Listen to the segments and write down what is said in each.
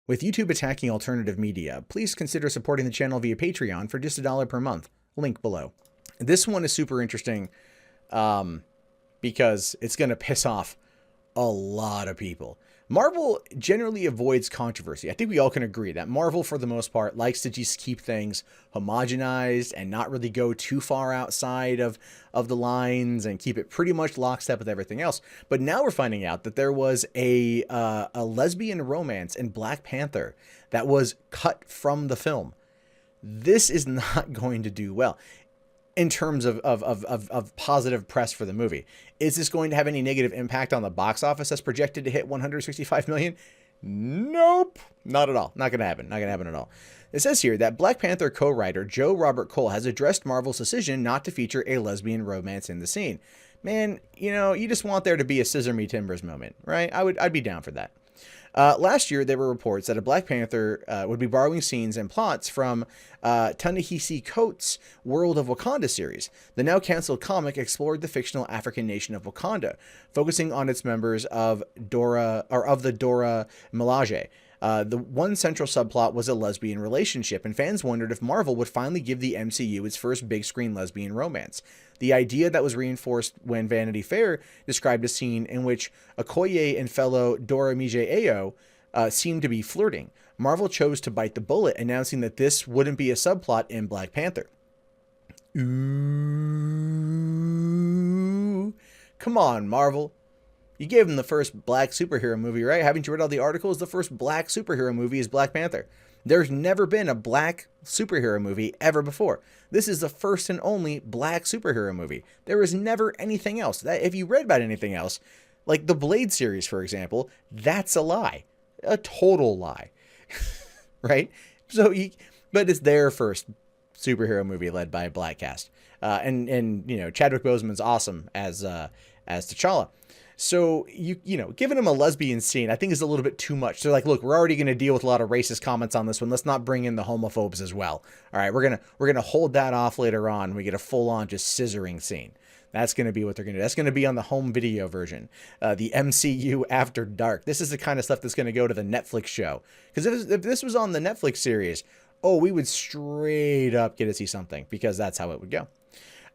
With YouTube attacking alternative media, please consider supporting the channel via Patreon for just $1 per month. Link below. This one is super interesting because it's going to piss off a lot of people. Marvel generally avoids controversy. I think we all can agree that Marvel, for the most part, likes to just keep things homogenized and not really go too far outside of the lines and keep it pretty much lockstep with everything else. But now we're finding out that there was a lesbian romance in Black Panther that was cut from the film. This is not going to do well in terms of positive press for the movie. Is this going to have any negative impact on the box office that's projected to hit 165 million? Nope. Not at all. Not going to happen. Not going to happen at all. It says here that Black Panther co-writer Joe Robert Cole has addressed Marvel's decision not to feature a lesbian romance in the scene. Man, you know, you just want there to be a Scissor Me Timbers moment, right? I'd be down for that. Last year, there were reports that a Black Panther would be borrowing scenes and plots from Ta-Nehisi Coates' World of Wakanda series. The now canceled comic explored the fictional African nation of Wakanda, focusing on its members of the Dora Milaje. The one central subplot was a lesbian relationship, and fans wondered if Marvel would finally give the MCU its first big-screen lesbian romance. The idea that was reinforced when Vanity Fair described a scene in which Okoye and fellow Doramije Ayo seemed to be flirting. Marvel chose to bite the bullet, announcing that this wouldn't be a subplot in Black Panther. Ooh. Come on, Marvel. You gave him the first black superhero movie, right? Haven't you read all the articles? The first black superhero movie is Black Panther. There's never been a black superhero movie ever before. This is the first and only black superhero movie. There was never anything else. If you read about anything else, like the Blade series, for example, that's a lie. A total lie. Right? But it's their first superhero movie led by a black cast. And you know, Chadwick Boseman's awesome as T'Challa. So, you know, giving him a lesbian scene, I think is a little bit too much. So like, look, we're already going to deal with a lot of racist comments on this one. Let's not bring in the homophobes as well. All right, we're going to hold that off later on. We get a full on just scissoring scene. That's going to be what they're going to do. That's going to be on the home video version, the MCU After Dark. This is the kind of stuff that's going to go to the Netflix show. Because if this was on the Netflix series, oh, we would straight up get to see something, because that's how it would go.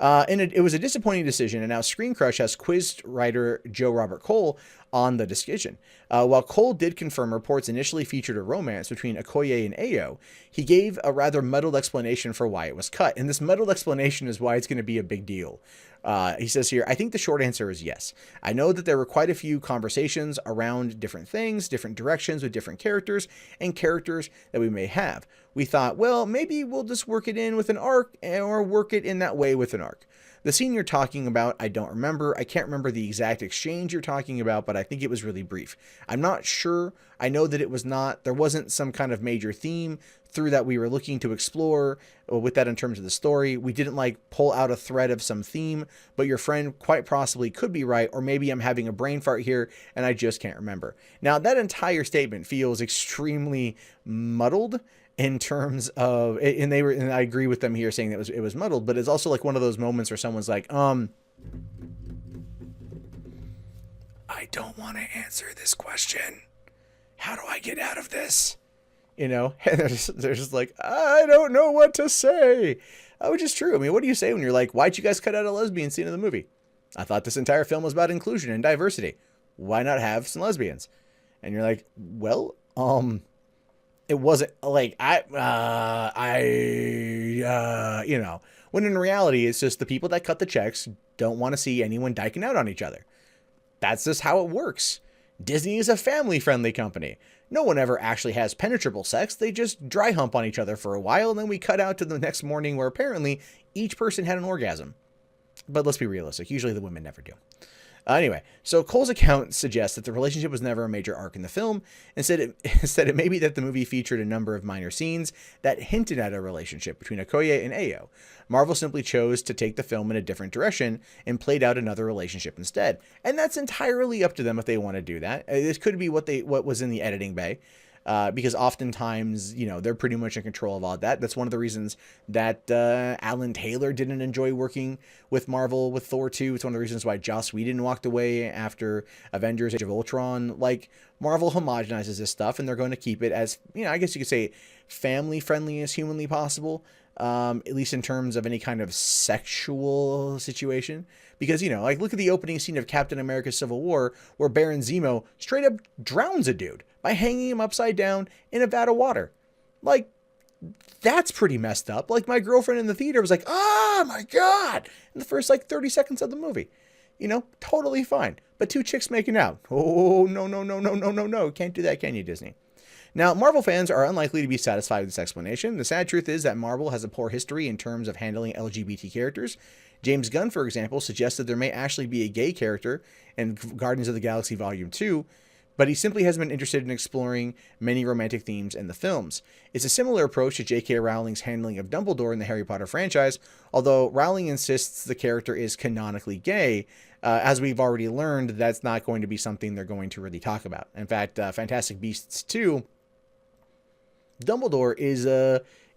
And it was a disappointing decision, and now Screen Crush has quizzed writer Joe Robert Cole on the decision. While Cole did confirm reports initially featured a romance between Okoye and Ayo, he gave a rather muddled explanation for why it was cut, and this muddled explanation is why it's going to be a big deal. He says here, I think the short answer is yes. I know that there were quite a few conversations around different things, different directions with different characters, and characters that we may have. We thought, well, maybe we'll just work it in with an arc, or work it in that way with an arc. The scene you're talking about, I don't remember. I can't remember the exact exchange you're talking about, but I think it was really brief. I'm not sure. I know that there wasn't some kind of major theme through that we were looking to explore with that in terms of the story. We didn't like pull out a thread of some theme, but your friend quite possibly could be right, or maybe I'm having a brain fart here and I just can't remember. Now, that entire statement feels extremely muddled in terms of, and I agree with them here saying that it was muddled, but it's also like one of those moments where someone's like, I don't want to answer this question. How do I get out of this? You know, and they're just like, I don't know what to say. Which is true. I mean, what do you say when you're like, why'd you guys cut out a lesbian scene in the movie? I thought this entire film was about inclusion and diversity. Why not have some lesbians? And you're like, well, it wasn't like you know, when in reality, it's just the people that cut the checks don't want to see anyone diking out on each other. That's just how it works. Disney is a family-friendly company. No one ever actually has penetrable sex. They just dry hump on each other for a while, and then we cut out to the next morning where apparently each person had an orgasm. But let's be realistic. Usually the women never do. Anyway, so Cole's account suggests that the relationship was never a major arc in the film. Instead, it may be that the movie featured a number of minor scenes that hinted at a relationship between Okoye and Ayo. Marvel simply chose to take the film in a different direction and played out another relationship instead. And that's entirely up to them if they want to do that. This could be what was in the editing bay. because oftentimes, they're pretty much in control of all that. That's one of the reasons that Alan Taylor didn't enjoy working with Marvel with Thor 2. It's one of the reasons why Joss Whedon walked away after Avengers Age of Ultron. Like, Marvel homogenizes this stuff, and they're going to keep it as, I guess you could say, family friendly as humanly possible. At least in terms of any kind of sexual situation. Because, like, look at the opening scene of Captain America Civil War, where Baron Zemo straight up drowns a dude by hanging him upside down in a vat of water. Like, that's pretty messed up. Like, my girlfriend in the theater was like, oh my God, in the first, 30 seconds of the movie. Totally fine. But two chicks making out. Oh, no, no, no, no, no, no, no. Can't do that, can you, Disney? Now, Marvel fans are unlikely to be satisfied with this explanation. The sad truth is that Marvel has a poor history in terms of handling LGBT characters. James Gunn, for example, suggested there may actually be a gay character in Guardians of the Galaxy Volume 2, but he simply hasn't been interested in exploring many romantic themes in the films. It's a similar approach to J.K. Rowling's handling of Dumbledore in the Harry Potter franchise, although Rowling insists the character is canonically gay. As we've already learned, that's not going to be something they're going to really talk about. In fact, Fantastic Beasts 2, Dumbledore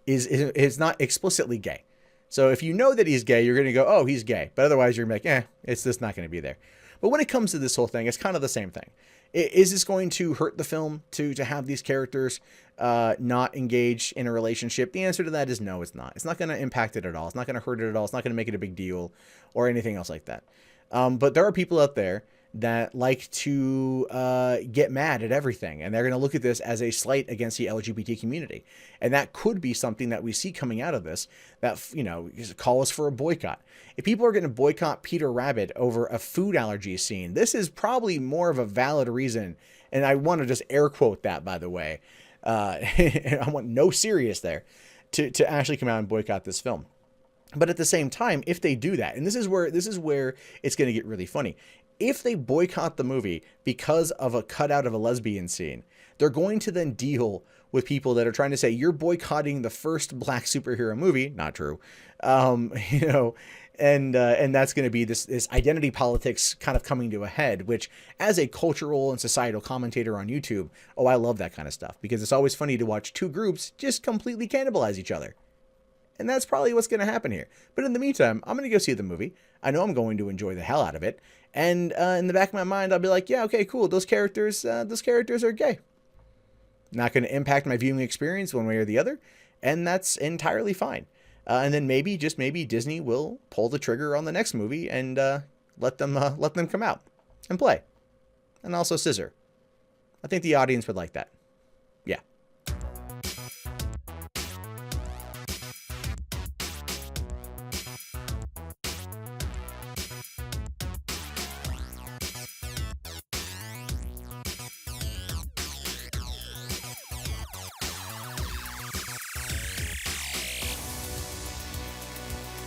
is not explicitly gay. So if you know that he's gay, you're going to go, oh, he's gay. But otherwise, you're going to be like, it's just not going to be there. But when it comes to this whole thing, it's kind of the same thing. Is this going to hurt the film to have these characters not engage in a relationship? The answer to that is no, it's not. It's not going to impact it at all. It's not going to hurt it at all. It's not going to make it a big deal or anything else like that. But there are people out there that like to get mad at everything, and they're going to look at this as a slight against the LGBT community. And that could be something that we see coming out of this, that, call us for a boycott. If people are going to boycott Peter Rabbit over a food allergy scene, this is probably more of a valid reason. And I want to just air quote that, by the way. I want no serious there to actually come out and boycott this film. But at the same time, if they do that, and this is where it's going to get really funny. If they boycott the movie because of a cutout of a lesbian scene, they're going to then deal with people that are trying to say, you're boycotting the first black superhero movie. Not true. And that's going to be this identity politics kind of coming to a head, which, as a cultural and societal commentator on YouTube, I love that kind of stuff, because it's always funny to watch two groups just completely cannibalize each other. And that's probably what's going to happen here. But in the meantime, I'm going to go see the movie. I know I'm going to enjoy the hell out of it. And in the back of my mind, I'll be like, yeah, okay, cool. Those characters are gay. Not going to impact my viewing experience one way or the other. And that's entirely fine. And then maybe, just maybe, Disney will pull the trigger on the next movie and let them come out and play. And also scissor. I think the audience would like that.